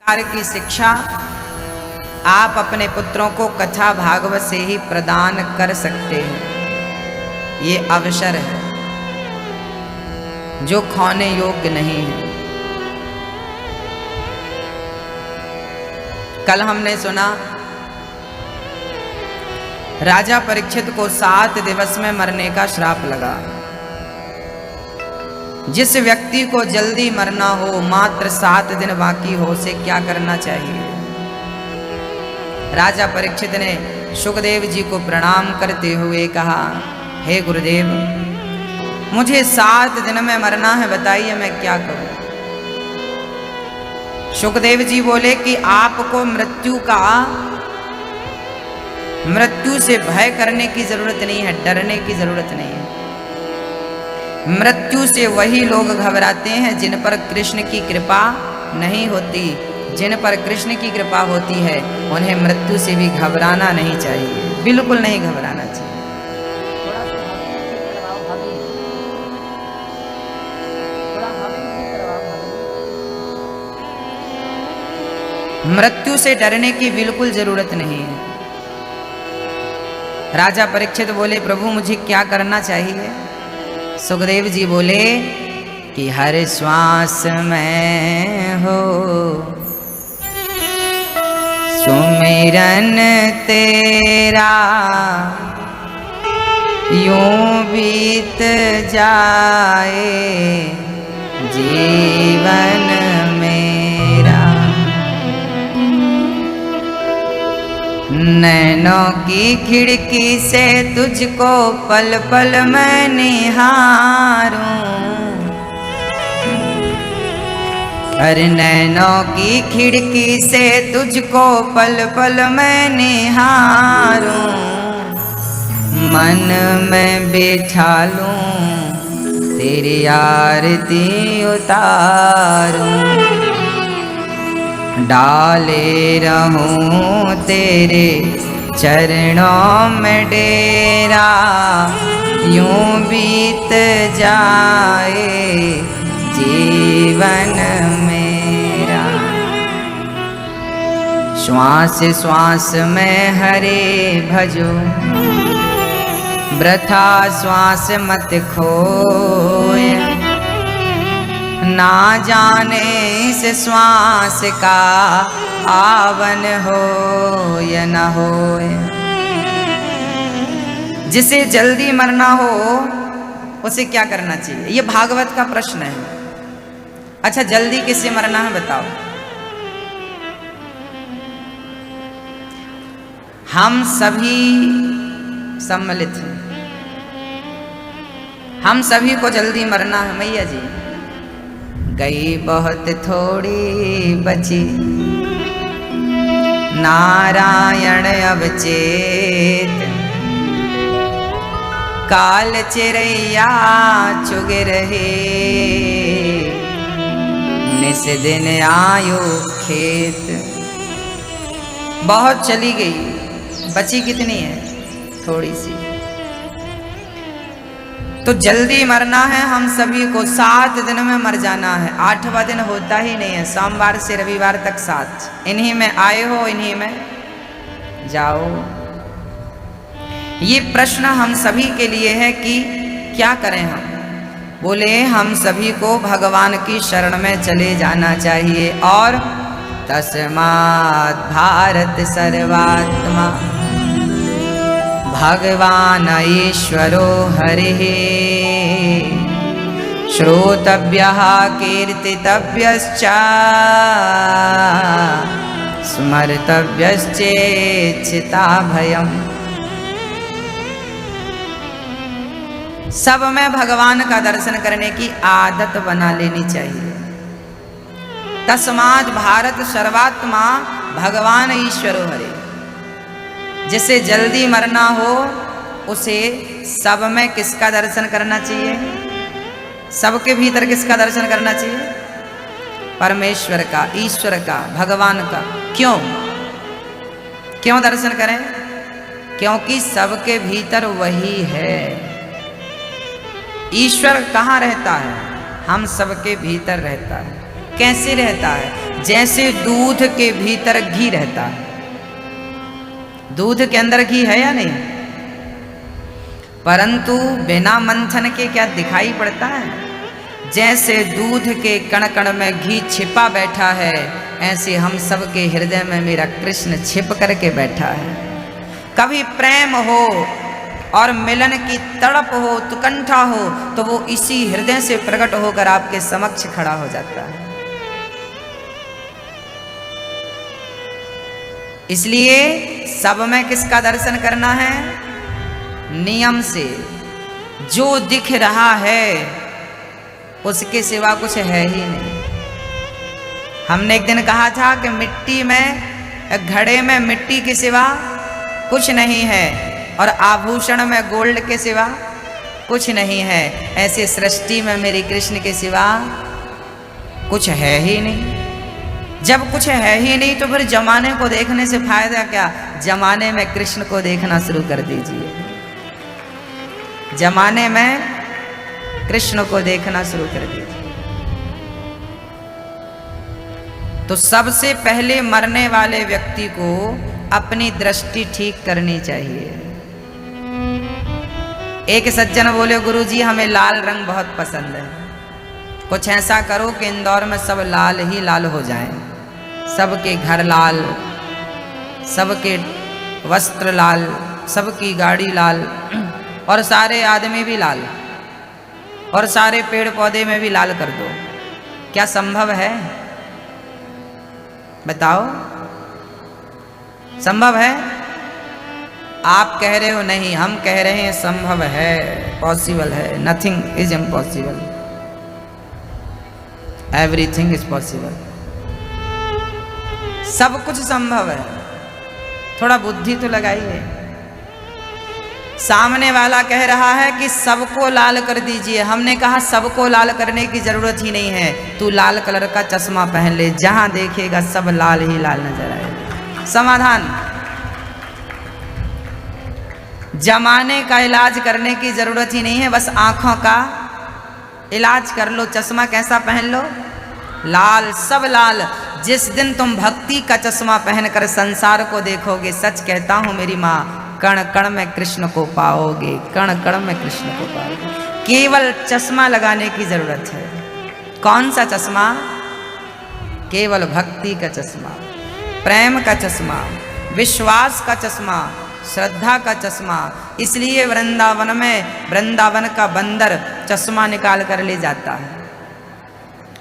प्रकार की शिक्षा आप अपने पुत्रों को कथा भागवत से ही प्रदान कर सकते हैं। ये अवसर है जो खोने योग्य नहीं है। कल हमने सुना राजा परीक्षित को 7 दिवस में मरने का श्राप लगा। जिस व्यक्ति को जल्दी मरना हो, मात्र 7 दिन बाकी हो, उसे क्या करना चाहिए? राजा परीक्षित ने सुखदेव जी को प्रणाम करते हुए कहा, हे गुरुदेव, मुझे 7 दिन में मरना है, बताइए मैं क्या करूं? सुखदेव जी बोले कि आपको मृत्यु से भय करने की जरूरत नहीं है, डरने की जरूरत नहीं है। मृत्यु से वही लोग घबराते हैं जिन पर कृष्ण की कृपा नहीं होती। जिन पर कृष्ण की कृपा होती है उन्हें मृत्यु से भी घबराना नहीं चाहिए, बिल्कुल नहीं घबराना चाहिए। मृत्यु से डरने की बिल्कुल जरूरत नहीं है। राजा परीक्षित बोले, प्रभु मुझे क्या करना चाहिए? सुखदेव जी बोले कि हर श्वास में हो सुमिरन तेरा, यूं बीत जाए जीवन मेरा। नैनों की खिड़की से तुझको पल पल मैं निहारूं, अरे नैनों की खिड़की से तुझको पल पल मैं निहारूं, मन में बिठा लूं तेरी आरती उतारूं, डाले रहूं तेरे चरणों में डेरा, यूं बीत जाए जीवन मेरा। श्वास श्वास में हरे भजो, वृथा श्वास मत खोए, ना जाने इस श्वास का आवन हो या न हो। जिसे जल्दी मरना हो उसे क्या करना चाहिए? ये भागवत का प्रश्न है। अच्छा, जल्दी किससे मरना है बताओ? हम सभी सम्मिलित हैं, हम सभी को जल्दी मरना है। मैया जी, गई बहुत थोड़ी बची, नारायण अवचेत, काल चिरैया चुग रहे, निस दिन आयु खेत। बहुत चली गई, बची कितनी है? थोड़ी सी। तो जल्दी मरना है हम सभी को, 7 दिन में मर जाना है। 8वां दिन होता ही नहीं है, सोमवार से रविवार तक 7, इन्हीं में आए हो, इन्हीं में जाओ। ये प्रश्न हम सभी के लिए है कि क्या करें हम? बोले हम सभी को भगवान की शरण में चले जाना चाहिए। और तस्मात् भारत सर्वात्मा भगवान ईश्वरो हरिः, श्रोतव्यः कीर्तितव्यश्च स्मर्तव्यश्चेच्छिताभयम्। सब में भगवान का दर्शन करने की आदत बना लेनी चाहिए। तस्मात् भारत सर्वात्मा भगवान ईश्वरो हरे। जिसे जल्दी मरना हो उसे सब में किसका दर्शन करना चाहिए? सबके भीतर किसका दर्शन करना चाहिए? परमेश्वर का, ईश्वर का, भगवान का। क्यों क्यों दर्शन करें? क्योंकि सबके भीतर वही है। ईश्वर कहाँ रहता है? हम सबके भीतर रहता है। कैसे रहता है? जैसे दूध के भीतर घी रहता है। दूध के अंदर घी है या नहीं? परंतु बिना मंथन के क्या दिखाई पड़ता है? जैसे दूध के कण कण में घी छिपा बैठा है, ऐसे हम सबके हृदय में मेरा कृष्ण छिप करके बैठा है। कभी प्रेम हो और मिलन की तड़प हो, उत्कंठा हो, तो वो इसी हृदय से प्रकट होकर आपके समक्ष खड़ा हो जाता है। इसलिए सब में किसका दर्शन करना है? नियम से। जो दिख रहा है उसके सिवा कुछ है ही नहीं। हमने एक दिन कहा था कि मिट्टी में, घड़े में मिट्टी के सिवा कुछ नहीं है, और आभूषण में गोल्ड के सिवा कुछ नहीं है। ऐसे सृष्टि में मेरे कृष्ण के सिवा कुछ है ही नहीं। जब कुछ है ही नहीं तो फिर जमाने को देखने से फायदा क्या? जमाने में कृष्ण को देखना शुरू कर दीजिए। जमाने में कृष्ण को देखना शुरू कर दीजिए। तो सबसे पहले मरने वाले व्यक्ति को अपनी दृष्टि ठीक करनी चाहिए। एक सज्जन बोले, गुरुजी हमें लाल रंग बहुत पसंद है, कुछ ऐसा करो कि इंदौर में सब लाल ही लाल हो जाएं, सबके घर लाल, सबके वस्त्र लाल, सबकी गाड़ी लाल, और सारे आदमी भी लाल, और सारे पेड़ पौधे में भी लाल कर दो। क्या संभव है? बताओ, संभव है? आप कह रहे हो नहीं, हम कह रहे हैं संभव है, पॉसिबल है। Nothing is impossible, everything is possible. सब कुछ संभव है। थोड़ा बुद्धि तो लगाइए। सामने वाला कह रहा है कि सबको लाल कर दीजिए। हमने कहा सबको लाल करने की जरूरत ही नहीं है, तू लाल कलर का चश्मा पहन ले, जहां देखेगा सब लाल ही लाल नजर आएगा। समाधान। जमाने का इलाज करने की जरूरत ही नहीं है, बस आंखों का इलाज कर लो। चश्मा कैसा पहन लो? लाल, सब लाल। जिस दिन तुम भक्ति का चश्मा पहनकर संसार को देखोगे, सच कहता हूं मेरी माँ, कण कण में कृष्ण को पाओगे, कण कण में कृष्ण को पाओगे। केवल चश्मा लगाने की जरूरत है। कौन सा चश्मा? केवल भक्ति का चश्मा, प्रेम का चश्मा, विश्वास का चश्मा, श्रद्धा का चश्मा। इसलिए वृंदावन में वृंदावन का बंदर चश्मा निकाल कर ले जाता है।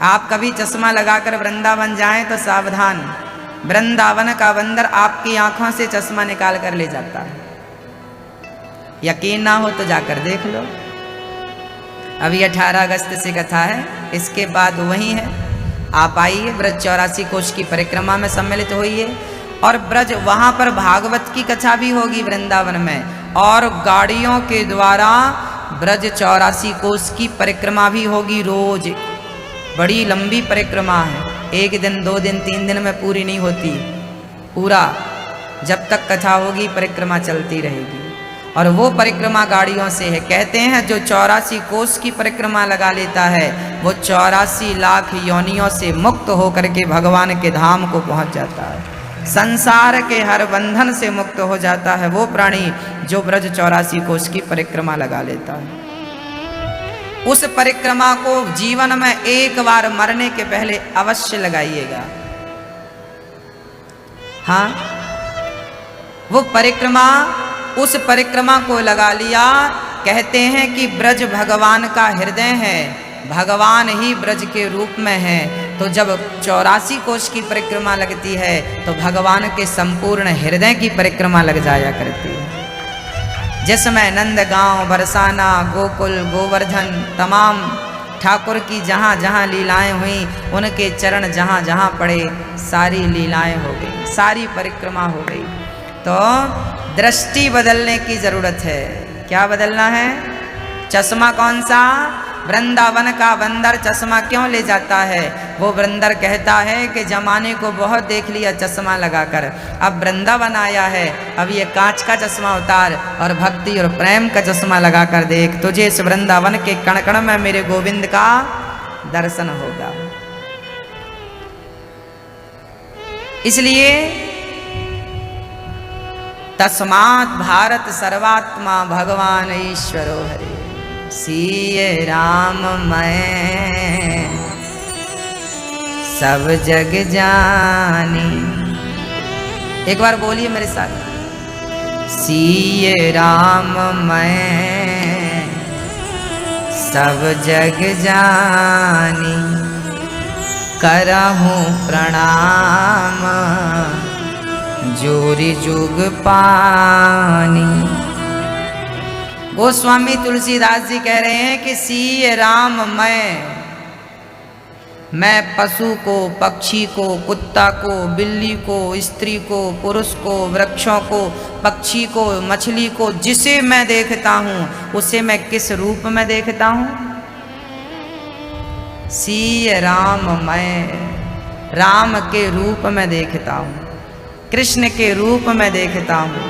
आप कभी चश्मा लगाकर वृंदावन जाएं तो सावधान, वृंदावन का बंदर आपकी आंखों से चश्मा निकाल कर ले जाता है। यकीन ना हो तो जाकर देख लो। अभी 18 अगस्त से कथा है, इसके बाद वही है। आप आइए, ब्रज 84 कोष की परिक्रमा में सम्मिलित होइए, और ब्रज वहां पर भागवत की कथा भी होगी वृंदावन में, और गाड़ियों के द्वारा ब्रज 84 कोष की परिक्रमा भी होगी रोज। बड़ी लंबी परिक्रमा है, 1 दिन 2 दिन 3 दिन में पूरी नहीं होती। पूरा जब तक कथा होगी परिक्रमा चलती रहेगी, और वो परिक्रमा गाड़ियों से है। कहते हैं जो 84 कोष की परिक्रमा लगा लेता है, वो 84 लाख योनियों से मुक्त होकर के भगवान के धाम को पहुंच जाता है। संसार के हर बंधन से मुक्त हो जाता है वो प्राणी जो ब्रज 84 कोष की परिक्रमा लगा लेता है। उस परिक्रमा को जीवन में एक बार मरने के पहले अवश्य लगाइएगा। हाँ, वो परिक्रमा, उस परिक्रमा को लगा लिया। कहते हैं कि ब्रज भगवान का हृदय है, भगवान ही ब्रज के रूप में है। तो जब 84 कोष की परिक्रमा लगती है तो भगवान के संपूर्ण हृदय की परिक्रमा लग जाया करती है। जिसमें नंदगांव, बरसाना, गोकुल, गोवर्धन, तमाम ठाकुर की जहाँ जहाँ लीलाएं हुई, उनके चरण जहाँ जहाँ पड़े, सारी लीलाएं हो गई, सारी परिक्रमा हो गई। तो दृष्टि बदलने की जरूरत है। क्या बदलना है? चश्मा कौन सा? वृंदावन का बंदर चश्मा क्यों ले जाता है? वो बंदर कहता है कि जमाने को बहुत देख लिया चश्मा लगाकर, अब वृंदावन आया है, अब ये कांच का चश्मा उतार और भक्ति और प्रेम का चश्मा लगाकर देख, तुझे इस वृंदावन के कण कण में मेरे गोविंद का दर्शन होगा। इसलिए तस्मात् भारत सर्वात्मा भगवान ईश्वरो हरे, सीए राम मैं सब जग जानी। एक बार बोलिए मेरे साथ, सीए राम मैं सब जग जानी, करहूँ प्रणाम जोरी जुग पानी। गोस्वामी तुलसीदास जी कह रहे हैं कि सीए राम मैं पशु को, पक्षी को, कुत्ता को, बिल्ली को, स्त्री को, पुरुष को, वृक्षों को, पक्षी को, मछली को, जिसे मैं देखता हूँ उसे मैं किस रूप में देखता हूँ? सीए राम मैं राम के रूप में देखता हूँ, कृष्ण के रूप में देखता हूँ।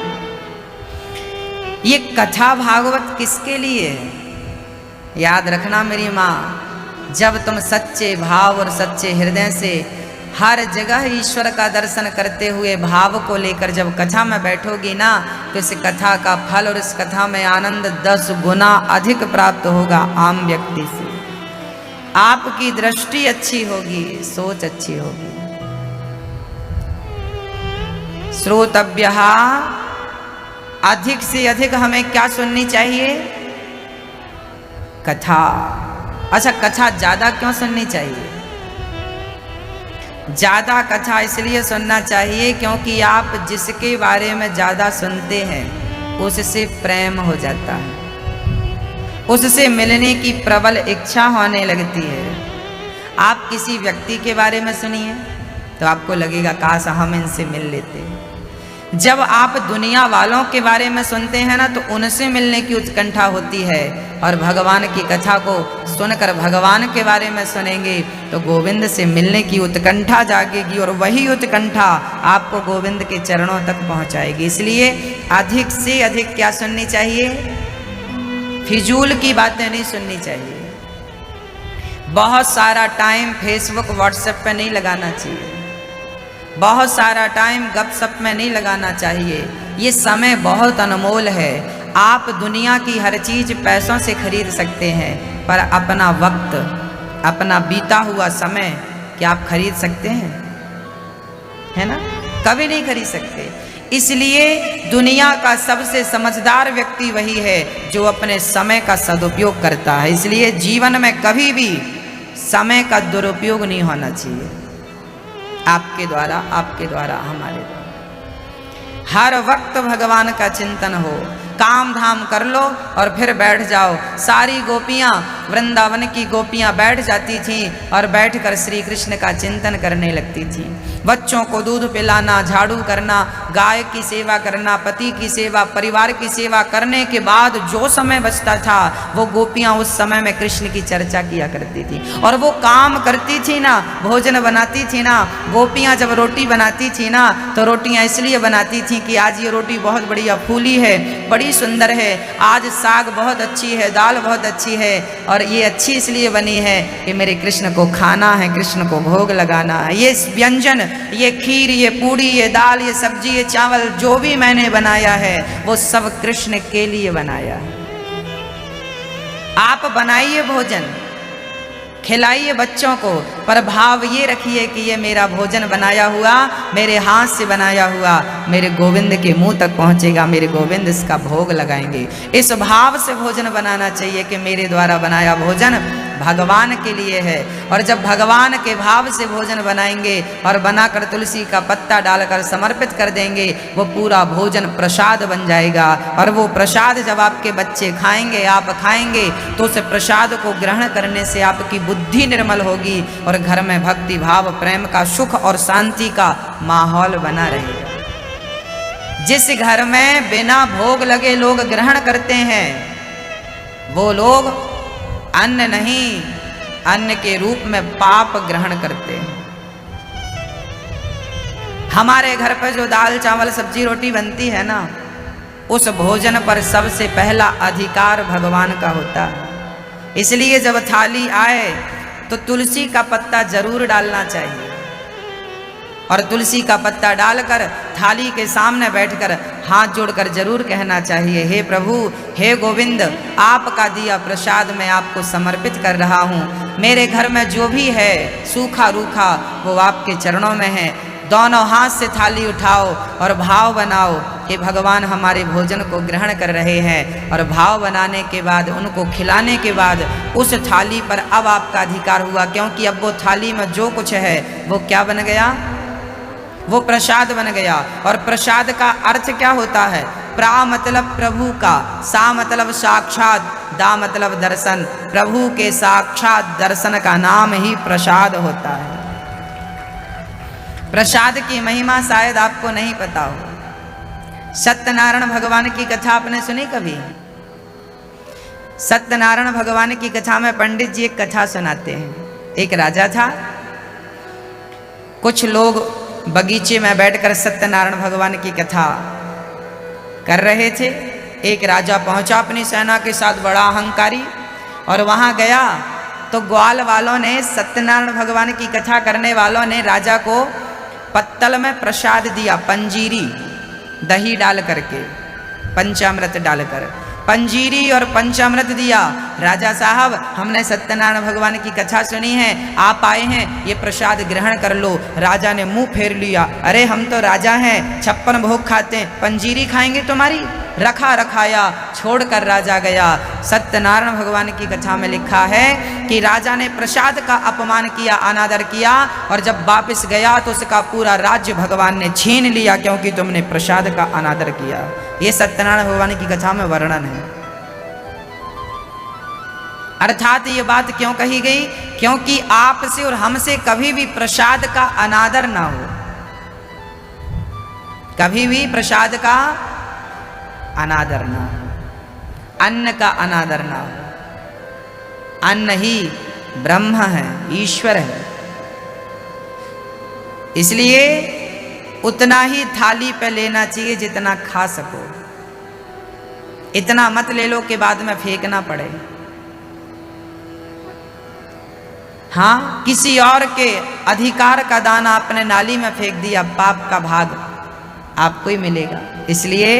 ये कथा भागवत किसके लिए है? याद रखना मेरी माँ, जब तुम सच्चे भाव और सच्चे हृदय से हर जगह ईश्वर का दर्शन करते हुए भाव को लेकर जब कथा में बैठोगी ना, तो इस कथा का फल और इस कथा में आनंद 10 गुना अधिक प्राप्त होगा आम व्यक्ति से। आपकी दृष्टि अच्छी होगी, सोच अच्छी होगी। श्रोतव्यः, अधिक से अधिक हमें क्या सुननी चाहिए? कथा। अच्छा, कथा ज्यादा क्यों सुननी चाहिए? ज्यादा कथा इसलिए सुनना चाहिए क्योंकि आप जिसके बारे में ज्यादा सुनते हैं उससे प्रेम हो जाता है, उससे मिलने की प्रबल इच्छा होने लगती है। आप किसी व्यक्ति के बारे में सुनिए तो आपको लगेगा काश हम इनसे मिल लेते। जब आप दुनिया वालों के बारे में सुनते हैं ना, तो उनसे मिलने की उत्कंठा होती है, और भगवान की कथा को सुनकर भगवान के बारे में सुनेंगे तो गोविंद से मिलने की उत्कंठा जागेगी, और वही उत्कंठा आपको गोविंद के चरणों तक पहुंचाएगी। इसलिए अधिक से अधिक क्या सुननी चाहिए? फिजूल की बातें नहीं सुननी चाहिए। बहुत सारा टाइम फेसबुक व्हाट्सएप पे नहीं लगाना चाहिए, बहुत सारा टाइम गपशप में नहीं लगाना चाहिए। ये समय बहुत अनमोल है। आप दुनिया की हर चीज पैसों से खरीद सकते हैं, पर अपना वक्त, अपना बीता हुआ समय क्या आप खरीद सकते हैं? है ना? कभी नहीं खरीद सकते। इसलिए दुनिया का सबसे समझदार व्यक्ति वही है जो अपने समय का सदुपयोग करता है। इसलिए जीवन में कभी भी समय का दुरुपयोग नहीं होना चाहिए, आपके द्वारा, आपके द्वारा, हमारे द्वारा। हर वक्त भगवान का चिंतन हो, काम धाम कर लो और फिर बैठ जाओ। सारी गोपियाँ, वृंदावन की गोपियाँ बैठ जाती थीं और बैठकर श्री कृष्ण का चिंतन करने लगती थीं। बच्चों को दूध पिलाना, झाड़ू करना, गाय की सेवा करना, पति की सेवा, परिवार की सेवा करने के बाद जो समय बचता था वो गोपियाँ उस समय में कृष्ण की चर्चा किया करती थी। और वो काम करती थी ना, भोजन बनाती थी ना, गोपियाँ जब रोटी बनाती थी ना, तो रोटियाँ इसलिए बनाती थी कि आज ये रोटी बहुत बढ़िया फूली है, बड़ी सुंदर है, आज साग बहुत अच्छी है, दाल बहुत अच्छी है, और ये अच्छी इसलिए बनी है कि मेरे कृष्ण को खाना है, कृष्ण को भोग लगाना है। ये व्यंजन, ये खीर, ये पूड़ी, ये दाल, ये सब्जी, ये चावल जो भी मैंने बनाया है वो सब कृष्ण के लिए बनाया। आप बनाइए भोजन, खिलाइए बच्चों को, पर भाव ये रखिए कि ये मेरा भोजन बनाया हुआ, मेरे हाथ से बनाया हुआ मेरे गोविंद के मुंह तक पहुंचेगा, मेरे गोविंद इसका भोग लगाएंगे। इस भाव से भोजन बनाना चाहिए कि मेरे द्वारा बनाया भोजन भगवान के लिए है। और जब भगवान के भाव से भोजन बनाएंगे और बनाकर तुलसी का पत्ता डालकर समर्पित कर देंगे, वो पूरा भोजन प्रसाद बन जाएगा। और वो प्रसाद जब आपके बच्चे खाएंगे, आप खाएंगे, तो उस प्रसाद को ग्रहण करने से आपकी बुद्धि निर्मल होगी और घर में भक्ति भाव, प्रेम का, सुख और शांति का माहौल बना रहेगा। जिस घर में बिना भोग लगे लोग ग्रहण करते हैं, वो लोग अन्न नहीं, अन्न के रूप में पाप ग्रहण करते हैं। हमारे घर पर जो दाल चावल सब्जी रोटी बनती है ना, उस भोजन पर सबसे पहला अधिकार भगवान का होता है। इसलिए जब थाली आए तो तुलसी का पत्ता जरूर डालना चाहिए। और तुलसी का पत्ता डालकर थाली के सामने बैठकर हाथ जोड़कर जरूर कहना चाहिए, हे प्रभु, हे गोविंद, आपका दिया प्रसाद मैं आपको समर्पित कर रहा हूँ। मेरे घर में जो भी है सूखा रूखा वो आपके चरणों में है। दोनों हाथ से थाली उठाओ और भाव बनाओ कि भगवान हमारे भोजन को ग्रहण कर रहे हैं। और भाव बनाने के बाद, उनको खिलाने के बाद उस थाली पर अब आपका अधिकार हुआ, क्योंकि अब वो थाली में जो कुछ है वो क्या बन गया, वो प्रसाद बन गया। और प्रसाद का अर्थ क्या होता है? प्रा मतलब प्रभु का, सा मतलब साक्षात, दा मतलब दर्शन। प्रभु के साक्षात दर्शन का नाम ही प्रसाद होता है। प्रसाद की महिमा शायद आपको नहीं पता हो। सत्यनारायण भगवान की कथा आपने सुनी कभी? सत्यनारायण भगवान की कथा में पंडित जी एक कथा सुनाते हैं। एक राजा था, कुछ लोग बगीचे में बैठकर सत्यनारायण भगवान की कथा कर रहे थे। एक राजा पहुंचा अपनी सेना के साथ, बड़ा अहंकारी, और वहां गया तो ग्वाल वालों ने, सत्यनारायण भगवान की कथा करने वालों ने राजा को पत्तल में प्रसाद दिया, पंजीरी, दही डाल करके, पंचामृत डालकर पंजीरी और पंचामृत दिया। राजा साहब, हमने सत्यनारायण भगवान की कथा सुनी है, आप आए हैं, ये प्रसाद ग्रहण कर लो। राजा ने मुंह फेर लिया, अरे हम तो राजा हैं, 56 भोग खाते हैं, पंजीरी खाएंगे तुम्हारी? रखा रखाया छोड़कर राजा गया। सत्यनारायण भगवान की कथा में लिखा है कि राजा ने प्रसाद का अपमान किया, अनादर किया, और जब वापस गया तो उसका पूरा राज्य भगवान ने छीन लिया, क्योंकि तुमने प्रसाद का अनादर किया। ये सत्यनारायण भगवान की कथा में वर्णन है। अर्थात ये बात क्यों कही गई? क्योंकि आपसे और हमसे कभी भी प्रसाद का अनादर ना हो, कभी भी प्रसाद का अनादर ना हो, अन्न का अनादर ना हो। अन्न ही ब्रह्म है, ईश्वर है, इसलिए उतना ही थाली पे लेना चाहिए जितना खा सको। इतना मत ले लो कि बाद में फेंकना पड़े। हाँ, किसी और के अधिकार का दाना अपने नाली में फेंक दिया, पाप का भाग आपको ही मिलेगा। इसलिए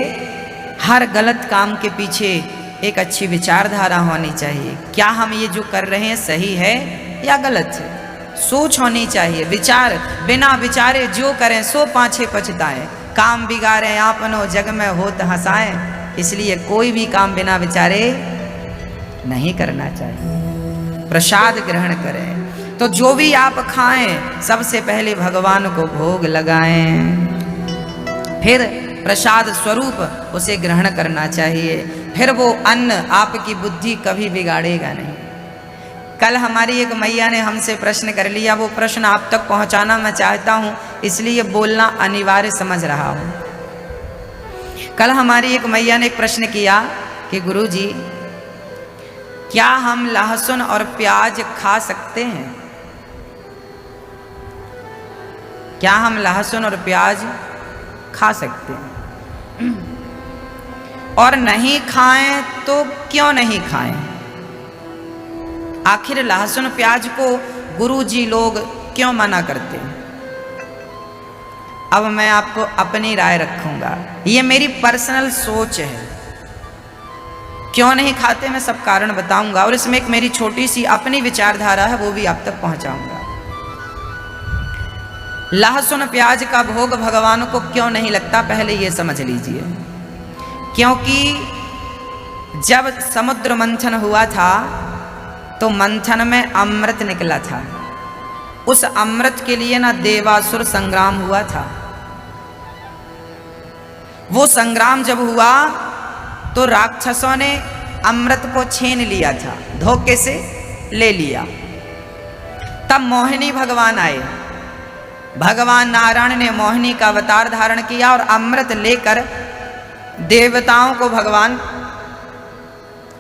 हर गलत काम के पीछे एक अच्छी विचारधारा होनी चाहिए। क्या हम ये जो कर रहे हैं सही है या गलत है? सोच होनी चाहिए, विचार। बिना विचारे जो करें सो पाछे पछताएं। काम बिगाड़े आपनो जग में होत हंसाएं। इसलिए कोई भी काम बिना विचारे नहीं करना चाहिए। प्रसाद ग्रहण करें तो जो भी आप खाएं सबसे पहले भगवान को भोग लगाएं, फिर प्रसाद स्वरूप उसे ग्रहण करना चाहिए। फिर वो अन्न आपकी बुद्धि कभी बिगाड़ेगा नहीं। कल हमारी एक मैया ने हमसे प्रश्न कर लिया, वो प्रश्न आप तक पहुंचाना मैं चाहता हूं, इसलिए बोलना अनिवार्य समझ रहा हूं। कल हमारी एक मैया ने एक प्रश्न किया कि गुरुजी, क्या हम लहसुन और प्याज खा सकते हैं? क्या हम लहसुन और प्याज खा सकते हैं? और नहीं खाएं तो क्यों नहीं खाएं? आखिर लहसुन प्याज को गुरुजी लोग क्यों मना करते हैं? अब मैं आपको अपनी राय रखूंगा, ये मेरी पर्सनल सोच है। क्यों नहीं खाते मैं सब कारण बताऊंगा, और इसमें एक मेरी छोटी सी अपनी विचारधारा है, वो भी आप तक पहुंचाऊंगा। लहसुन प्याज का भोग भगवान को क्यों नहीं लगता, पहले ये समझ लीजिए। क्योंकि जब समुद्र मंथन हुआ था तो मंथन में अमृत निकला था। उस अमृत के लिए ना देवासुर संग्राम हुआ था। वो संग्राम जब हुआ तो राक्षसों ने अमृत को छीन लिया था, धोखे से ले लिया। तब मोहिनी भगवान आए। भगवान नारायण ने मोहिनी का अवतार धारण किया और अमृत लेकर देवताओं को भगवान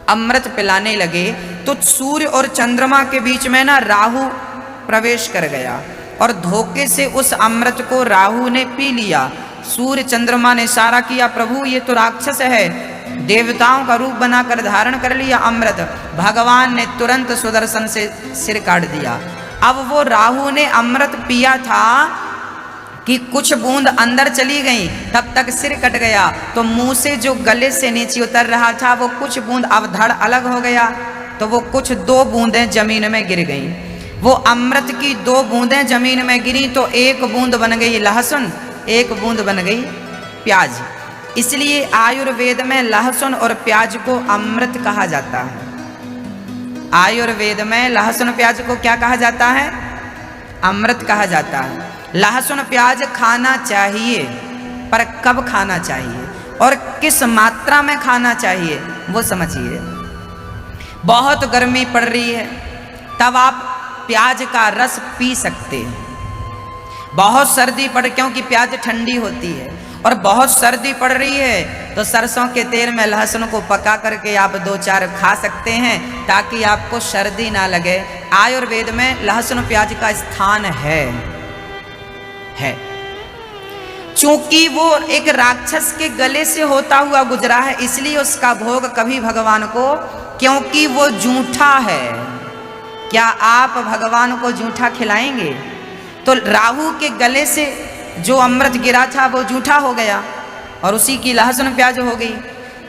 अमृत पिलाने लगे। तो सूर्य और चंद्रमा के बीच में ना राहु प्रवेश कर गया और धोखे से उस अमृत को राहु ने पी लिया। सूर्य चंद्रमा ने इशारा किया, प्रभु ये तो राक्षस है, देवताओं का रूप बनाकर धारण कर लिया अमृत। भगवान ने तुरंत सुदर्शन से सिर काट दिया। अब वो राहु ने अमृत पिया था कि कुछ बूंद अंदर चली गई, तब तक सिर कट गया, तो मुंह से जो गले से नीचे उतर रहा था वो कुछ बूंद अब धड़ अलग हो गया, तो वो कुछ 2 बूंदें जमीन में गिर गईं। वो अमृत की 2 बूंदें जमीन में गिरी तो 1 बूंद बन गई लहसुन, 1 बूंद बन गई प्याज। इसलिए आयुर्वेद में लहसुन और प्याज को अमृत कहा जाता है। आयुर्वेद में लहसुन प्याज को क्या कहा जाता है? अमृत कहा जाता है। लहसुन प्याज खाना चाहिए, पर कब खाना चाहिए और किस मात्रा में खाना चाहिए वो समझिए। बहुत गर्मी पड़ रही है तब आप प्याज का रस पी सकते हैं। बहुत सर्दी पड़, क्योंकि प्याज ठंडी होती है, और बहुत सर्दी पड़ रही है तो सरसों के तेल में लहसुन को पका करके आप 2-4 खा सकते हैं ताकि आपको सर्दी ना लगे। आयुर्वेद में लहसुन प्याज का स्थान है। चूंकि वो एक राक्षस के गले से होता हुआ गुजरा है, इसलिए उसका भोग कभी भगवान को, क्योंकि वो जूठा है। क्या आप भगवान को जूठा खिलाएंगे? तो राहु के गले से जो अमृत गिरा था वो जूठा हो गया और उसी की लहसुन प्याज हो गई,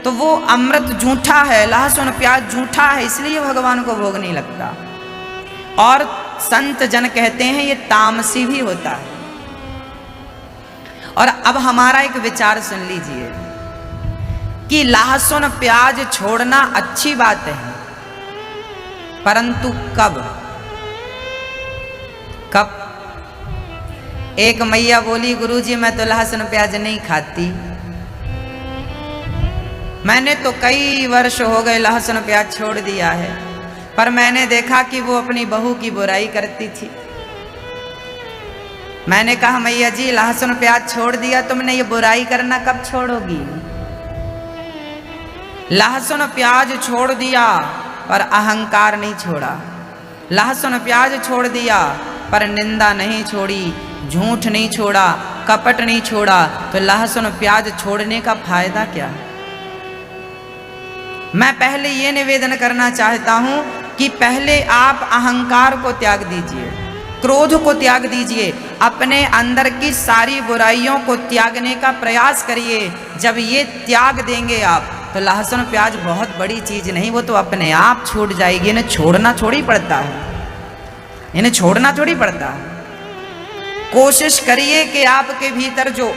तो वो अमृत जूठा है, लहसुन प्याज जूठा है, इसलिए भगवान को भोग नहीं लगता। और संत जन कहते हैं ये तामसी भी होता है। और अब हमारा एक विचार सुन लीजिए कि लहसुन प्याज छोड़ना अच्छी बात है, परंतु कब? एक मैया बोली, गुरुजी मैं तो लहसुन प्याज नहीं खाती, मैंने तो कई वर्ष हो गए लहसुन प्याज छोड़ दिया है, पर मैंने देखा कि वो अपनी बहू की बुराई करती थी। मैंने कहा मैया जी लहसुन प्याज छोड़ दिया, तुमने ये बुराई करना कब छोड़ोगी? लहसुन प्याज छोड़ दिया पर अहंकार नहीं छोड़ा, लहसुन प्याज छोड़ दिया पर निंदा नहीं छोड़ी, झूठ नहीं छोड़ा, कपट नहीं छोड़ा, तो लहसुन प्याज छोड़ने का फायदा क्या? मैं पहले ये निवेदन करना चाहता हूं कि पहले आप अहंकार को त्याग दीजिए, क्रोध को त्याग दीजिए, अपने अंदर की सारी बुराइयों को त्यागने का प्रयास करिए। जब ये त्याग देंगे आप तो लहसुन प्याज बहुत बड़ी चीज नहीं, वो तो अपने आप छूट जाएगी। इन्हें छोड़ना थोड़ी पड़ता है, इन्हें छोड़ना थोड़ी पड़ता है। कोशिश करिए कि आपके भीतर जो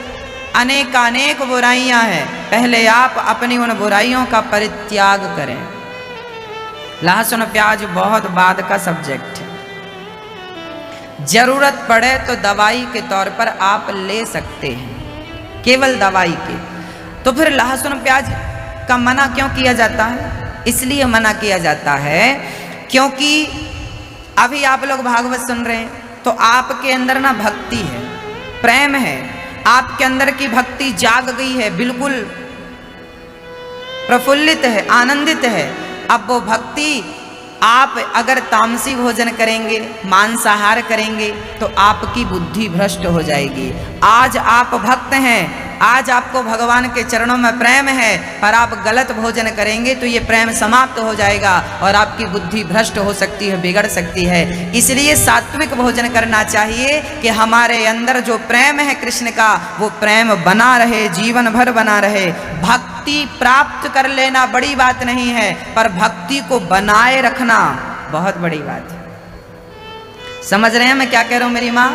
अनेक बुराइयां हैं, पहले आप अपनी उन बुराइयों का परित्याग करें। लहसुन प्याज बहुत बाद का सब्जेक्ट है, जरूरत पड़े तो दवाई के तौर पर आप ले सकते हैं, केवल दवाई के। तो फिर लहसुन प्याज का मना क्यों किया जाता है? इसलिए मना किया जाता है क्योंकि अभी आप लोग भागवत सुन रहे हैं तो आपके अंदर ना भक्ति है, प्रेम है, आपके अंदर की भक्ति जाग गई है, बिल्कुल प्रफुल्लित है, आनंदित है। अब वो भक्ति आप अगर तामसी भोजन करेंगे, मांसाहार करेंगे तो आपकी बुद्धि भ्रष्ट हो जाएगी। आज आप भक्त हैं, आज आपको भगवान के चरणों में प्रेम है, पर आप गलत भोजन करेंगे तो ये प्रेम समाप्त हो जाएगा और आपकी बुद्धि भ्रष्ट हो सकती है, बिगड़ सकती है। इसलिए सात्विक भोजन करना चाहिए कि हमारे अंदर जो प्रेम है कृष्ण का, वो प्रेम बना रहे, जीवन भर बना रहे। भक्ति प्राप्त कर लेना बड़ी बात नहीं है, पर भक्ति को बनाए रखना बहुत बड़ी बात है। समझ रहे हैं मैं क्या कह रहा हूं मेरी माँ?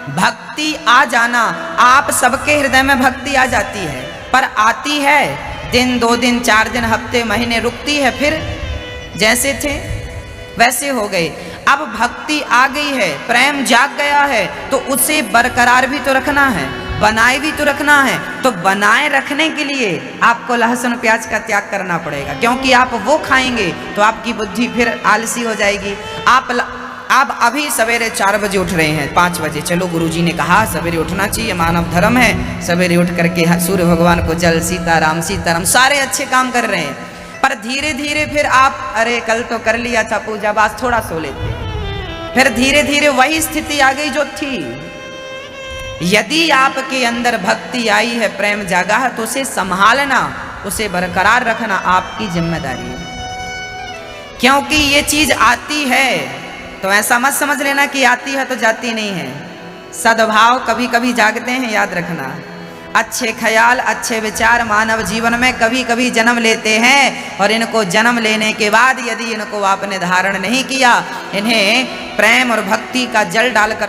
भक्ति आ जाना, आप सबके हृदय में भक्ति आ जाती है, पर आती है दिन, 2 दिन, 4 दिन, हफ्ते, महीने, रुकती है, फिर जैसे थे वैसे हो गए। अब भक्ति आ गई है, प्रेम जाग गया है, तो उसे बरकरार भी तो रखना है, बनाए भी तो रखना है। तो बनाए रखने के लिए आपको लहसुन प्याज का त्याग करना पड़ेगा, क्योंकि आप वो खाएंगे तो आपकी बुद्धि फिर आलसी हो जाएगी। आप अभी सवेरे 4 बजे उठ रहे हैं, 5 बजे, चलो गुरुजी ने कहा सवेरे उठना चाहिए, मानव धर्म है, सवेरे उठ करके सूर्य भगवान को जल, सीताराम सीताराम, सारे अच्छे काम कर रहे हैं। पर धीरे धीरे फिर आप, अरे कल तो कर लिया था पूजा, बस थोड़ा सो लेते, फिर धीरे धीरे वही स्थिति आ गई जो थी। यदि आपके अंदर भक्ति आई है, प्रेम जागा है, तो उसे संभालना, उसे बरकरार रखना आपकी जिम्मेदारी है। क्योंकि ये चीज आती है तो ऐसा मत समझ लेना कि आती है तो जाती नहीं है। सद्भाव कभी कभी जागते हैं, याद रखना। अच्छे ख्याल, अच्छे विचार मानव जीवन में कभी कभी जन्म लेते हैं, और इनको जन्म लेने के बाद यदि इनको आपने धारण नहीं किया, इन्हें प्रेम और भक्ति का जल डालकर